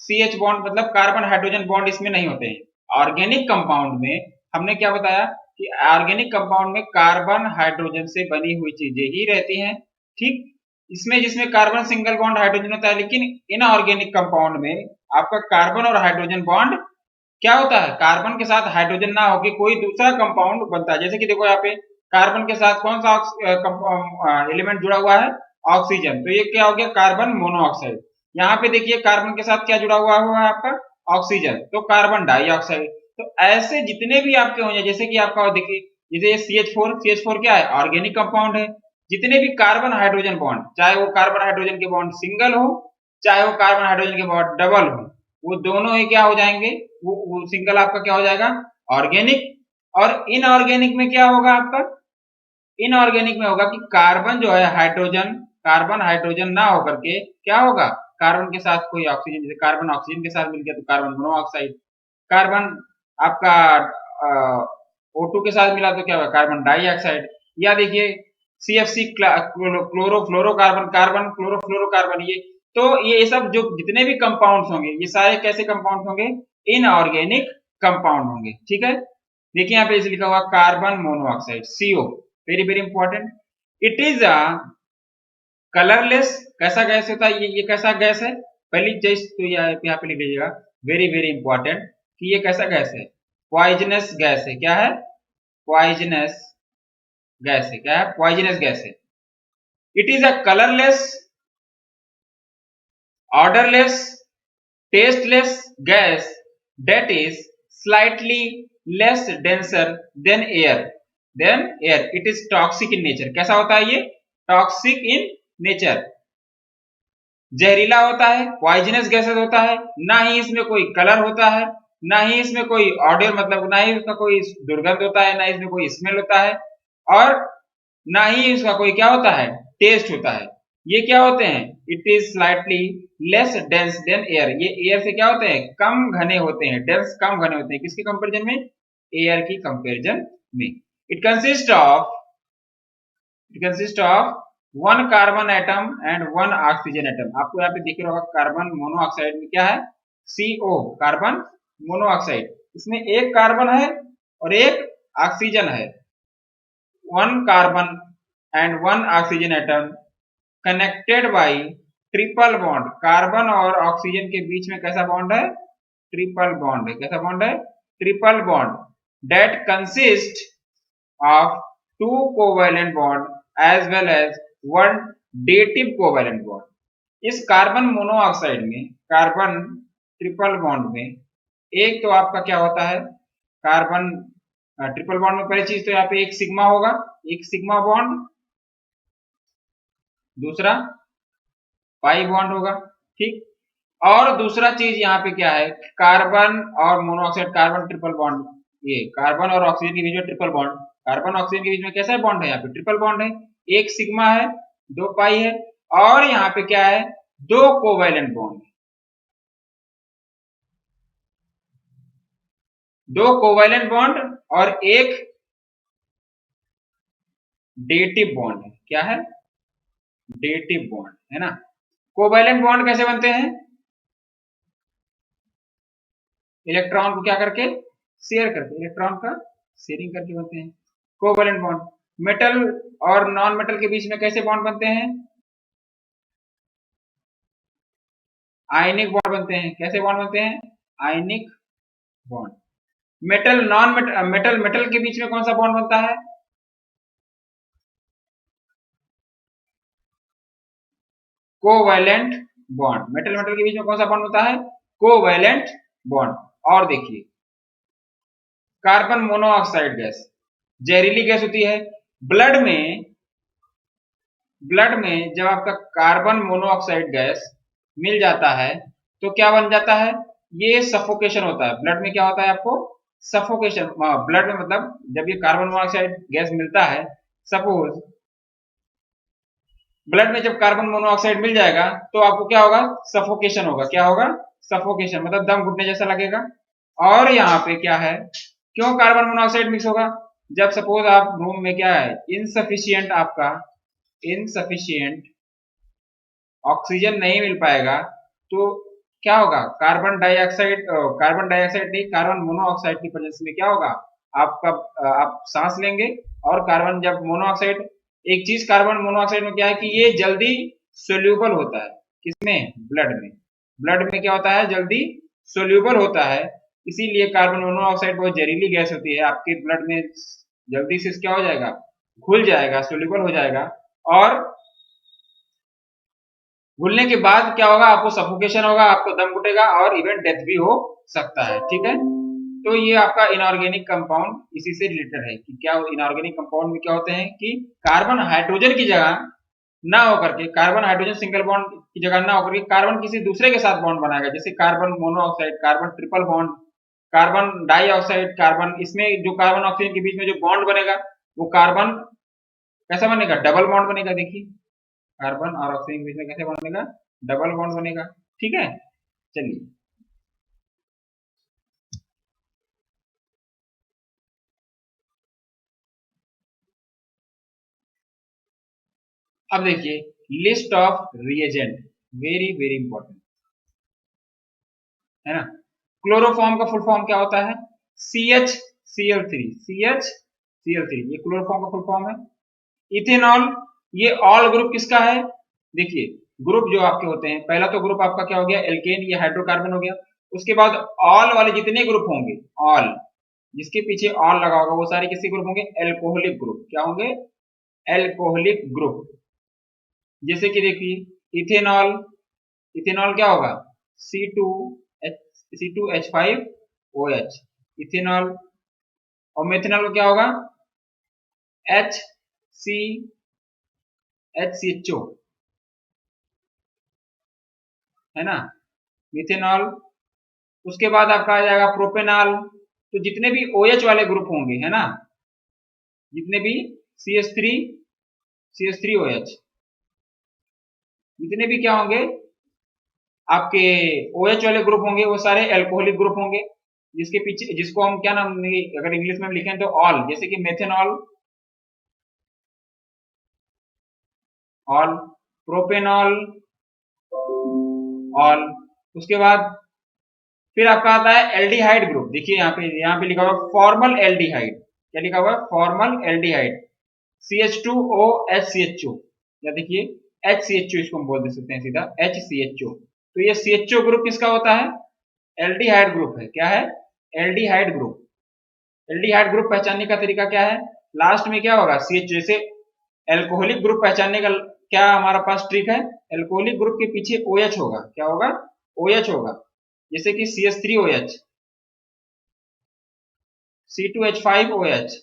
CH bond, मतलब कार्बन हाइड्रोजन बॉन्ड इसमें नहीं होते हैं। ऑर्गेनिक कंपाउंड में हमने क्या बताया कि ऑर्गेनिक कंपाउंड में कार्बन हाइड्रोजन से बनी हुई चीजें ही रहती हैं। ठीक, इसमें जिसमें कार्बन सिंगल बॉन्ड हाइड्रोजन होता है, लेकिन इनऑर्गेनिक कंपाउंड में आपका कार्बन और हाइड्रोजन बॉन्ड क्या होता है? कार्बन के साथ हाइड्रोजन ना होके कोई दूसरा कंपाउंड बनता है। जैसे कि देखो यहाँ पे कार्बन के साथ कौन सा एलिमेंट जुड़ा हुआ है? ऑक्सीजन। तो ये क्या हो गया? Carbon monoxide. यहाँ पे देखिए कार्बन के साथ क्या जुड़ा हुआ है आपका? ऑक्सीजन, तो कार्बन डाइऑक्साइड। तो ऐसे जितने भी आपके होंगे, जैसे कि आपका देखिए जैसे CH4, CH4 क्या है? ऑर्गेनिक कंपाउंड है। जितने भी कार्बन हाइड्रोजन बॉन्ड, चाहे वो कार्बन हाइड्रोजन के बॉन्ड सिंगल हो, चाहे वो कार्बन हाइड्रोजन के बॉन्ड डबल हो, वो दोनों ही क्या हो जाएंगे? वो सिंगल आपका क्या हो जाएगा? ऑर्गेनिक। और इनऑर्गेनिक में क्या होगा आपका? इनऑर्गेनिक में होगा कि कार्बन जो है हाइड्रोजन, कार्बन हाइड्रोजन ना होकर के क्या होगा? कार्बन के साथ कोई ऑक्सीजन, जैसे कार्बन ऑक्सीजन के साथ मिल गया तो कार्बन मोनोऑक्साइड, कार्बन आपका O2 के साथ मिला तो क्या होगा? Carbon dioxide. या देखिए CFC, क्लोरोफ्लोरोकार्बन, कार्बन क्लोरोफ्लोरोकार्बन, ये तो ये सब जो जितने भी कंपाउंड्स होंगे ये सारे कैसे कंपाउंड होंगे? इनऑर्गेनिक कंपाउंड होंगे। ठीक है, देखिए यहाँ पे इसे लिखा हुआ carbon monoxide CO, very very important. It is a colourless, कैसा गैस होता है? ये कैसा गैस है? पहली चीज तो यहाँ पे लिख लीजिएगा, वेरी वेरी इंपॉर्टेंट, कि ये कैसा गैस है? पॉइजनस गैस है। क्या है? पॉइजनस गैस है। क्या है? पॉइजनस गैस है। It is a colourless, odorless, tasteless gas that is slightly less denser than air. It is toxic in nature. कैसा होता है ये? टॉक्सिक इन नेचर, जहरीला होता है, पॉइजनस गैसेस होता है, ना ही इसमें कोई कलर होता है, ना ही इसमें कोई ऑडियो मतलब ना ही इसका कोई दुर्गंध होता है, ना इसमें कोई स्मेल होता है, और ना ही इसका कोई क्या होता है? टेस्ट होता है। ये क्या होते हैं? It is slightly less dense then air. ये एयर से क्या होते हैं? कम घने होते हैं। डेंस कम घने होते हैं। किसके कंपैरिजन में? एयर की कंपैरिजन में। It consist of one carbon atom and one oxygen atom. आपको यहाँ पे दिख रहा होगा कार्बन मोनोऑक्साइड में क्या है? CO, carbon monoxide. इसमें एक कार्बन है और एक ऑक्सीजन है। One carbon and one oxygen atom connected by triple bond. Carbon और ऑक्सीजन के बीच में कैसा बॉन्ड है? ट्रिपल बॉन्ड है। कैसा बॉन्ड है? Triple bond. That consist of two covalent bond as well as one dative covalent bond. इस carbon monoxide में, कार्बन ट्रिपल बॉन्ड में, एक तो आपका क्या होता है? कार्बन ट्रिपल बॉन्ड में पहली चीज तो यहाँ पे एक सिग्मा होगा, एक सिग्मा बॉन्ड, दूसरा पाई बॉन्ड होगा। ठीक। और दूसरा चीज यहाँ पे क्या है? कार्बन और मोनोऑक्साइड, कार्बन ट्रिपल बॉन्ड, ये कार्बन और ऑक्सीजन के बीच में ट्रिपल बॉन्ड। कार्बन ऑक्सीजन के बीच में कैसा बॉन्ड है? यहाँ पे ट्रिपल बॉन्ड है। एक सिग्मा है, दो पाई है, और यहाँ पे क्या है? दो कोवैलेंट बॉन्ड, दो कोवैलेंट बॉन्ड और एक डेटिव बॉन्ड है। क्या है? डेटिव बॉन्ड है ना। कोवैलेंट बॉन्ड कैसे बनते हैं? इलेक्ट्रॉन को क्या करके? शेयर करके, इलेक्ट्रॉन का शेयरिंग करके बनते हैं कोवैलेंट बॉन्ड। मेटल और नॉन मेटल के बीच में कैसे बॉन्ड बनते हैं? आयनिक बॉन्ड बनते हैं। कैसे बॉन्ड बनते हैं? Ionic bond. Metal non metal, metal metal के बीच में कौन सा बॉन्ड बनता है? Covalent bond. मेटल मेटल के बीच में कौन सा बॉन्ड होता है? Covalent bond. और देखिए, कार्बन मोनोऑक्साइड गैस जहरीली गैस होती है। ब्लड में, ब्लड में जब आपका कार्बन मोनोऑक्साइड गैस मिल जाता है तो क्या बन जाता है? ये सफोकेशन होता है। ब्लड में क्या होता है आपको? सफोकेशन। ब्लड में मतलब जब ये कार्बन मोनोऑक्साइड गैस मिलता है, सपोज ब्लड में जब कार्बन मोनोऑक्साइड मिल जाएगा तो आपको क्या होगा? सफोकेशन होगा। क्या होगा? सफोकेशन, मतलब दम घुटने जैसा लगेगा। और यहाँ पे क्या है? क्यों कार्बन मोनोऑक्साइड मिक्स होगा? जब सपोज आप रूम में क्या है? इनसफिशियंट, आपका इनसफिशियंट ऑक्सीजन नहीं मिल पाएगा तो क्या होगा? कार्बन डाइऑक्साइड, कार्बन डाइऑक्साइड नहीं, कार्बन मोनोऑक्साइड की प्रेजेंस में क्या होगा? आपका आप सांस लेंगे, और कार्बन जब मोनोऑक्साइड, एक चीज कार्बन मोनोऑक्साइड में क्या है कि ये जल्दी सोल्यूबल होता है। किसमें? ब्लड में। ब्लड में क्या होता है? जल्दी सोल्यूबल होता है। इसीलिए कार्बन मोनोऑक्साइड बहुत जहरीली गैस होती है। आपके ब्लड में जल्दी से क्या हो जाएगा? घुल जाएगा, सोल्यूबल हो जाएगा, और घुलने के बाद क्या होगा? आपको सफोकेशन होगा, आपको दम घुटेगा, और इवन डेथ भी हो सकता है। ठीक है। तो ये आपका इनऑर्गेनिक कंपाउंड इसी से रिलेटेड है कि क्या इनऑर्गेनिक कंपाउंड में क्या होते हैं कि कार्बन हाइड्रोजन की जगह ना होकर के, कार्बन हाइड्रोजन सिंगल बॉन्ड की जगह ना होकर के कार्बन किसी दूसरे के साथ बॉन्ड बनाएगा। जैसे carbon monoxide, carbon triple bond, carbon dioxide, carbon, इसमें जो कार्बन ऑक्सीजन के बीच में जो बॉन्ड बनेगा वो कार्बन कैसा बनेगा? डबल बॉन्ड बनेगा। देखिए, कार्बन और ऑक्सीजन के बीच में कैसे बनेगा? डबल बॉन्ड बनेगा। ठीक है। चलिए, अब देखिए, list of reagent, very very important है ना। क्लोरोफॉर्म का फुल फॉर्म क्या होता है? CHCl3, CHCl3, ये क्लोरोफॉर्म का फुल फॉर्म है। इथेनॉल, ये ऑल ग्रुप किसका है? देखिए, ग्रुप जो आपके होते हैं, पहला तो ग्रुप आपका क्या हो गया? एल्केन, ये हाइड्रोकार्बन हो गया। उसके बाद ऑल वाले जितने ग्रुप होंगे, ऑल जिसके पीछे ऑल लगा होगा वो सारे किसके ग्रुप होंगे? Alcoholic group. क्या होंगे? Alcoholic group. जैसे कि देखिए इथेनॉल, इथेनॉल क्या होगा? C2H5OH ethanol. और मेथनॉल क्या होगा? HCHCHO, है ना, मिथेनॉल। उसके बाद आपका आ जाएगा प्रोपेनॉल। तो जितने भी OH वाले ग्रुप होंगे, है ना, जितने भी CH3OH, जितने भी क्या होंगे आपके OH वाले ग्रुप होंगे वो सारे एल्कोहलिक ग्रुप होंगे। जिसके पीछे, जिसको हम क्या नाम देंगे अगर इंग्लिश में लिखें तो ऑल, जैसे कि मेथेनॉल, ऑल, प्रोपेनॉल, ऑल। उसके बाद फिर आपका आता है एल्डिहाइड ग्रुप। देखिए यहाँ पे लिखा हुआ फॉर्मल एल्डिहाइड। क्या लिखा हुआ है? Formal aldehyde. CH2OHCHO, या देखिए HCHO, इसको हम बोल दे सकते हैं सीधा HCHO। तो ये CHO ग्रुप किसका होता है? एल्डिहाइड ग्रुप है। क्या है? Aldehyde group. एल्डिहाइड ग्रुप पहचानने का तरीका क्या है? लास्ट में क्या होगा? CH। जैसे एल्कोहलिक ग्रुप पहचानने का क्या हमारा पास ट्रिक है? एल्कोहलिक ग्रुप के पीछे OH होगा। क्या होगा? OH होगा। जैसे कि CH3OH, C2H5OH,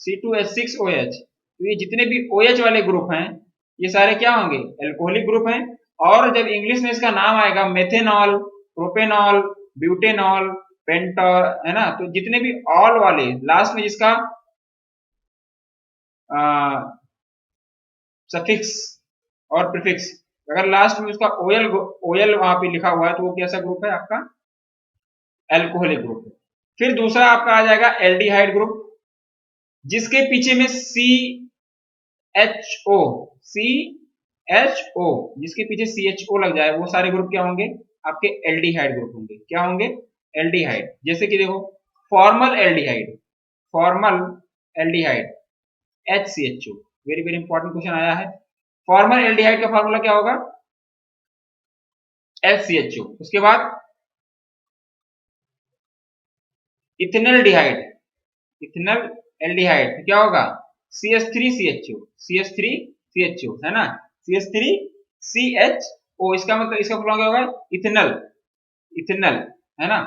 C2H6OH। तो ये जितने भी OH वाले ग्रुप हैं ये सारे क्या होंगे? एल्कोहलिक ग्रुप हैं। और जब इंग्लिश में इसका नाम आएगा मेथेनॉल, प्रोपेनॉल, ब्यूटेनॉल, पेंटॉल, है ना, तो जितने भी ऑल वाले लास्ट में जिसका सफिक्स और प्रीफिक्स अगर लास्ट में उसका ओएल वहां पे लिखा हुआ है तो वो कैसा ग्रुप है? आपका एल्कोहलिक ग्रुप है। फिर दूसरा आपका आ जाएगा एल्डिहाइड ग्रुप, जिसके पीछे में CHO, CHO, जिसके पीछे CHO लग जाए वो सारे ग्रुप क्या होंगे? आपके एल्डिहाइड ग्रुप होंगे। क्या होंगे? एल्डिहाइड। जैसे कि देखो formal aldehyde, formal aldehyde HCHO। Very very important question आया है। फॉर्मल एल्डिहाइड का फॉर्मूला क्या होगा? HCHO। उसके बाद इथेनल डिहाइड, इथेनल एल्डिहाइड क्या होगा? CH3CHO, CH3CHO, है ना, CH3CHO। इसका मतलब इसका फॉर्मूला क्या होगा? इथेनल, इथेनल, है ना।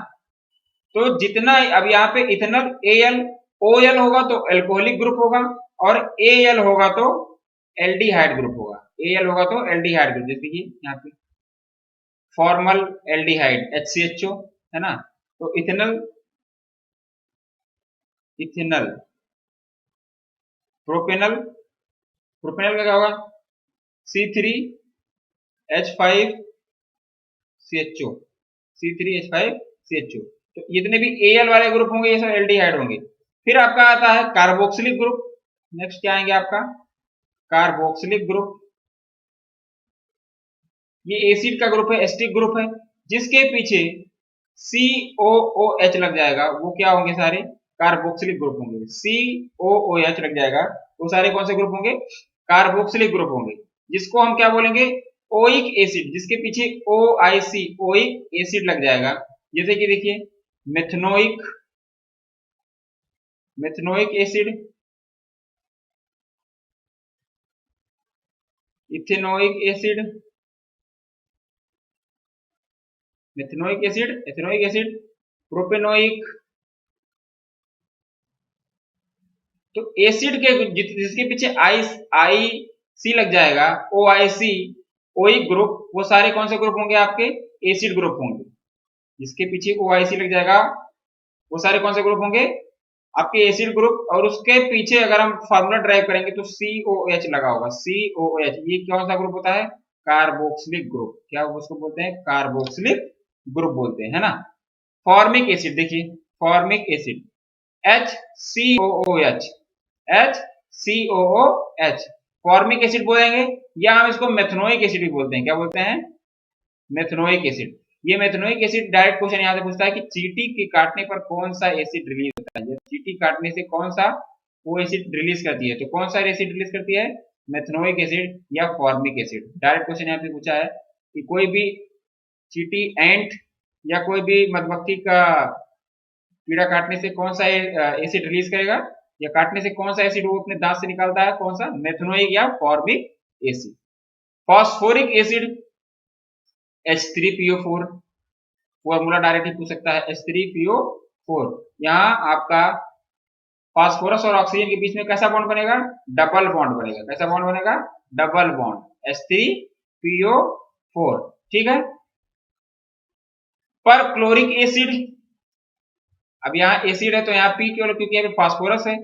तो जितना अब यहाँ पे इथेनल Al, OL होगा तो एल्कोहलिक ग्रुप होगा, और Al होगा तो एल्डिहाइड ग्रुप होगा। Al होगा तो एल्डिहाइड ग्रुप। जैसे कि यहाँ पे फॉर्मल एल्डिहाइड HCHO, है ना। तो इथेनल, इथेनल, प्रोपेनल, प्रोपेनल का क्या होगा? C3H5CHO, C3H5CHO। तो जितने भी Al वाले ग्रुप होंगे ये सब एल्डिहाइड होंगे। फिर आपका आता है कार्बोक्सिलिक ग्रुप। नेक्स्ट क्या आएंगे आपका? Carboxylic group. ये एसिड का ग्रुप है, एस्टिक ग्रुप है, जिसके पीछे COOH लग जाएगा वो क्या होंगे? सारे कार्बोक्सिलिक ग्रुप होंगे। COOH लग जाएगा वो सारे कौन से ग्रुप होंगे? कार्बोक्सिलिक ग्रुप होंगे, जिसको हम क्या बोलेंगे? Oic acid. जिसके पीछे OIC, ओइक एसिड लग जाएगा। जैसे कि देखिए methanoic, methanoic acid, ethanoic acid, methanoic acid, ethanoic acid, propanoic. तो एसिड के जिसके पीछे आई सी लग जाएगा, OIC, ओइक ग्रुप, वो सारे कौन से ग्रुप होंगे? आपके एसिड ग्रुप होंगे। जिसके पीछे OIC लग जाएगा वो सारे कौन से ग्रुप होंगे? आपके एसिड ग्रुप। और उसके पीछे अगर हम फार्मूला ड्राइव करेंगे तो COH लगा होगा। COH ये कौन सा ग्रुप होता है? Carboxylic group. क्या उसको बोलते हैं? कार्बोक्सिलिक ग्रुप बोलते हैं, है ना। फॉर्मिक एसिड, देखिए formic acid HCOOH, HCOOH formic acid बोलेंगे, या हम इसको मेथनोइक एसिड भी बोलते हैं। क्या बोलते हैं? Methanoic acid. ये मेथनोइक एसिड डायरेक्ट क्वेश्चन यहाँ से पूछता है कि चींटी के काटने पर कौन सा एसिड रिलीज होता है? चींटी काटने से कौन सा वो एसिड रिलीज करती है? तो कौन सा एसिड रिलीज करती है? मेथनोइक एसिड या फॉर्मिक एसिड। डायरेक्ट क्वेश्चन यहाँ पे पूछा है कि कोई भी चींटी, एंट, या कोई भी मधुमक्खी का कीड़ा काटने से कौन सा एसिड रिलीज करेगा, या काटने से कौन सा एसिड वो अपने दांत से निकालता है, कौन सा, मेथनोइक या formic acid. Phosphoric acid H3PO4, formula directly पूछ सकता है H3PO4। यहाँ आपका फास्फोरस और ऑक्सीजन के बीच में कैसा बॉन्ड बनेगा, डबल बॉन्ड बनेगा। कैसा बॉन्ड बनेगा, डबल बॉन्ड H3PO4, ठीक है। पर क्लोरिक एसिड, अब यहाँ एसिड है तो यहाँ पी केवल, क्योंकि यहाँ पे फास्फोरस है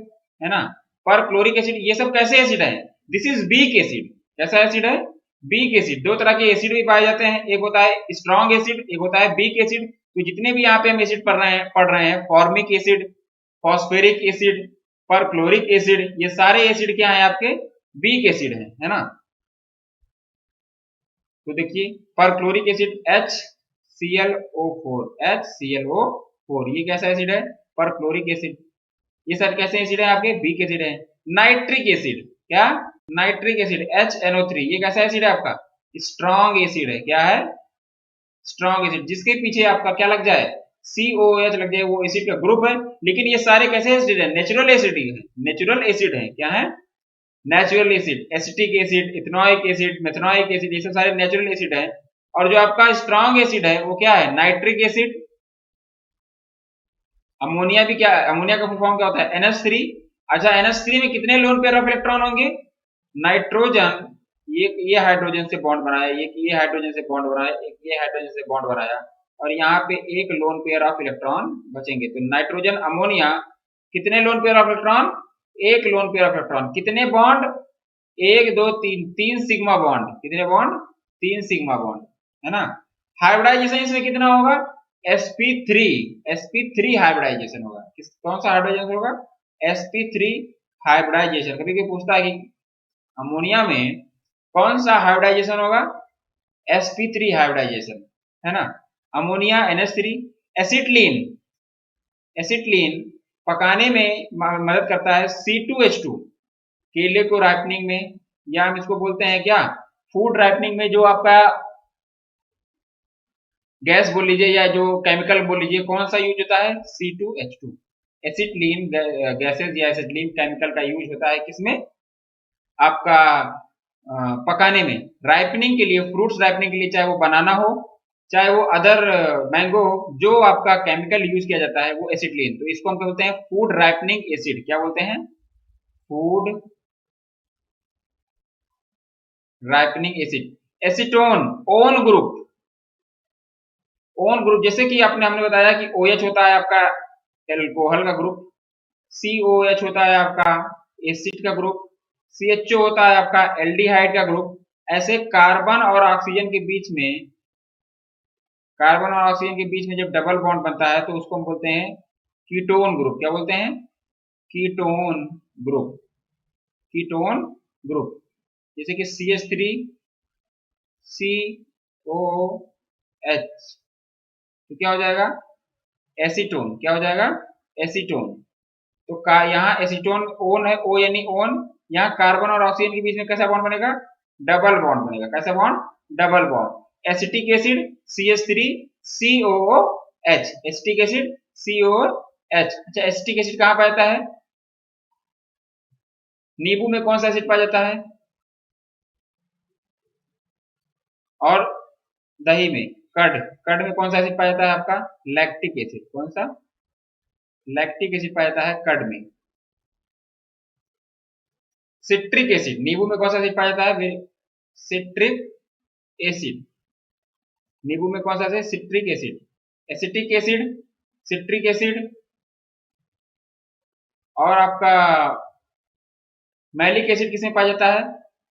ना। पर क्लोरिक एसिड, ये सब कैसे एसिड है, दिस इज वीक एसिड। कैसा एसिड है, वीक एसिड। दो तरह के एसिड भी पाए जाते हैं, एक होता है स्ट्रॉन्ग एसिड, एक होता है वीक एसिड। तो जितने भी यहाँ पे हम एसिड पढ़ रहे हैं फॉर्मिक एसिड, फॉस्फेरिक एसिड, पर क्लोरिक एसिड, ये सारे एसिड क्या है आपके, वीक एसिड है ना। तो देखिए पर क्लोरिक एसिड HClO4, HClO4, ये कैसा एसिड है, पर क्लोरिक एसिड। ये सब कैसे एसिड है आपके, वीक एसिड है। नाइट्रिक एसिड, क्या, नाइट्रिक एसिड HNO3, ये कैसा एसिड है आपका, स्ट्रॉन्ग एसिड है। क्या है, स्ट्रॉन्ग एसिड, जिसके पीछे आपका क्या लग जाए, COH लग जाए, वो एसिड का ग्रुप है। लेकिन ये सारे कैसे एसिड है, नेचुरल एसिड है, नेचुरल एसिड है। क्या है, natural acid, acetic acid, ethanoic acid, methanoic acid, ये सब सारे नेचुरल एसिड है। और जो आपका स्ट्रॉन्ग एसिड है वो क्या है, नाइट्रिक एसिड। अमोनिया भी क्या है, अमोनिया का फुल फॉर्म क्या होता है, NH3। अच्छा, NH3 में कितने लोन पेयर ऑफ इलेक्ट्रॉन होंगे, नाइट्रोजन, ये हाइड्रोजन से बॉन्ड बनाया, ये हाइड्रोजन से बॉन्ड बनाया, एक ये हाइड्रोजन से बॉन्ड बनाया, और यहाँ पे एक लोन पेयर ऑफ इलेक्ट्रॉन बचेंगे। तो नाइट्रोजन अमोनिया कितने लोन पेयर ऑफ इलेक्ट्रॉन, एक लोन पेयर ऑफ इलेक्ट्रॉन। कितने बॉन्ड, एक दो तीन, तीन सिग्मा बॉन्ड। कितने बॉन्ड, तीन सिग्मा बॉन्ड, है ना। हाइब्रिडाइजेशन इसमें कितना होगा, sp3, sp3 हाइब्रिडाइजेशन होगा। कौन सा हाइब्रिडाइजेशन होगा, sp3 हाइब्रिडाइजेशन। कभी कोई पूछता है कि अमोनिया में कौन सा हाइब्रिडाइजेशन होगा, sp3 हाइब्रिडाइजेशन, है ना। अमोनिया NH3, एसिटिलीन, एसिटिलीन पकाने में मदद करता है C2H2, केले को राइपनिंग में, या हम इसको बोलते हैं क्या, फूड राइपनिंग में जो आपका गैस बोल लीजिए या जो केमिकल बोल लीजिए, कौन सा यूज होता है, C2H2। एसिटिलीन गैसेस या एसिटिलीन केमिकल का यूज होता है किसमें, आपका पकाने में, राइपनिंग के लिए, फ्रूट्स राइपनिंग के लिए, चाहे वो बनाना हो चाहे वो अदर मैंगो हो, जो आपका केमिकल यूज किया जाता है वो एसिटिलीन। तो इसको हम बोलते हैं फूड राइपनिंग एसिड। क्या बोलते हैं, food ripening acid. Acetone, own group, own group, जैसे कि हमने बताया कि OH होता है आपका एल्कोहल का ग्रुप, COH होता है आपका एसिड का ग्रुप, CHO होता है आपका एल्डिहाइड का ग्रुप। ऐसे कार्बन और ऑक्सीजन के बीच में, कार्बन और ऑक्सीजन के बीच में जब डबल बॉन्ड बनता है तो उसको हम बोलते हैं कीटोन ग्रुप। क्या बोलते हैं, कीटोन ग्रुप, कीटोन ग्रुप। जैसे कि CH3 COH, तो क्या हो जाएगा, एसीटोन। क्या हो जाएगा, एसीटोन। तो यहाँ एसीटोन ओन है, O यानी ओन। यहाँ कार्बन और ऑक्सीजन के बीच में कैसा बॉन्ड बनेगा, डबल बॉन्ड बनेगा। कैसा bond, double bond. Acetic acid CH3 COOH, acetic acid COOH। अच्छा, एसिटिक एसिड कहाँ पाया जाता है, नींबू में कौन सा एसिड पाया जाता है, और दही में, कर्ड, कर्ड में कौन सा एसिड पाया जाता है आपका, लैक्टिक एसिड। कौन सा, लैक्टिक एसिड पाया जाता है कर्ड में। सिट्रिक एसिड, नींबू में कौन सा एसिड पाया जाता है, सिट्रिक एसिड। नींबू में कौन सा acid, citric acid. Acetic acid, citric acid, और आपका मैलिक एसिड किसमें पाया जाता है,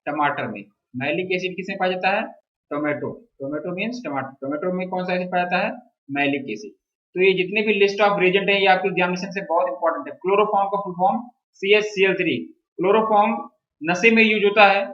टमाटर में। मैलिक एसिड किसमें पाया जाता है, टोमेटो, टोमेटो मीन्स टमाटर। टोमेटो में कौन सा एसिड पाया जाता है, मैलिक एसिड। तो ये जितने भी लिस्ट ऑफ रिएजेंट है ये आपके एग्जामिनेशन से बहुत इंपॉर्टेंट है। क्लोरोफॉर्म का फुल फॉर्म CHCl3। क्लोरोफॉर्म नशे में यूज होता है,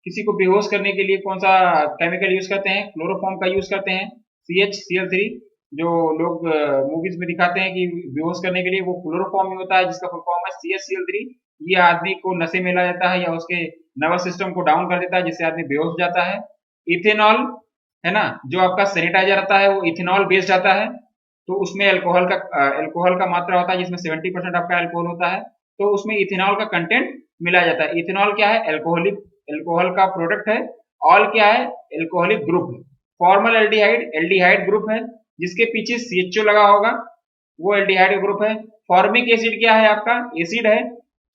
किसी को बेहोश करने के लिए कौन सा केमिकल यूज करते हैं, क्लोरोफॉर्म का यूज करते हैं, CHCl3। जो लोग मूवीज में दिखाते हैं कि बेहोश करने के लिए, वो क्लोरोफॉर्म में होता है, जिसका फुल फॉर्म है CHCl3। ये आदमी को नशे में ला जाता है या उसके नर्वस सिस्टम को डाउन कर देता है, जिससे आदमी बेहोश हो जाता है। इथेनॉल, है ना, जो आपका सैनिटाइजर आता है वो इथेनॉल बेस्ड आता है। तो उसमें अल्कोहल का मात्रा होता है जिसमें 70% आपका अल्कोहल होता है, तो उसमें इथेनॉल का कंटेंट मिला जाता है। इथेनॉल क्या है? अल्कोहल का प्रोडक्ट है। ऑल क्या है? अल्कोहलिक ग्रुप है। फॉर्मल एल्डिहाइड एल्डिहाइड ग्रुप है, जिसके पीछे CHO लगा होगा, वो एल्डिहाइड ग्रुप है। फॉर्मिक एसिड क्या है? आपका एसिड है।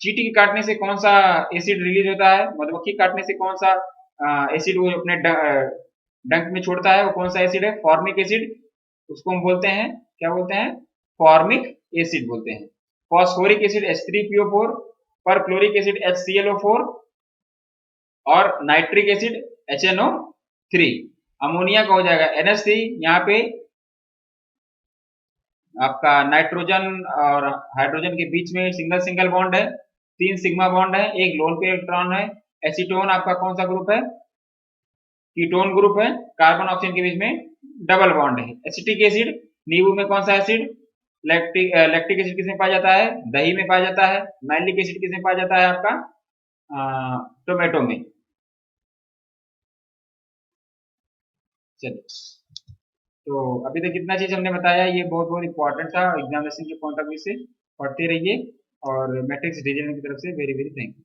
चींटी काटने से कौन सा एसिड रिलीज होता है? मधुमक्खी काटने से कौन सा एसिड वो अपने डंक में छोड़ता है, वो कौन सा एसिड है? Formic acid. उसको हम बोलते हैं, क्या बोलते हैं? फॉर्मिक एसिड बोलते हैं। फॉस्फोरिक एसिड H3PO4, पर क्लोरिक एसिड HClO4 और नाइट्रिक एसिड HNO3। अमोनिया का हो जाएगा NH3। यहाँ पे आपका नाइट्रोजन और हाइड्रोजन के बीच में सिंगल सिंगल बॉन्ड है, 3 सिग्मा बॉन्ड है, एक लोन पे इलेक्ट्रॉन है। एसीटोन आपका कौन सा ग्रुप है? कीटोन ग्रुप है। कार्बन ऑक्सीजन के बीच में डबल बॉन्ड है। एसिटिक एसिड, नींबू में कौन सा एसिड? लैक्टिक एसिड किसमें पाया जाता है? दही में पाया जाता है। मैलिक एसिड किसमें पाया जाता है? आपका टोमेटो में। चलिए, तो अभी तक कितना चीज हमने बताया, ये बहुत बहुत इंपॉर्टेंट था एग्जामिनेशन के पॉइंट ऑफ व्यू से। पढ़ते रहिए, और मैट्रिक्स डिवीजन की तरफ से वेरी वेरी थैंक यू।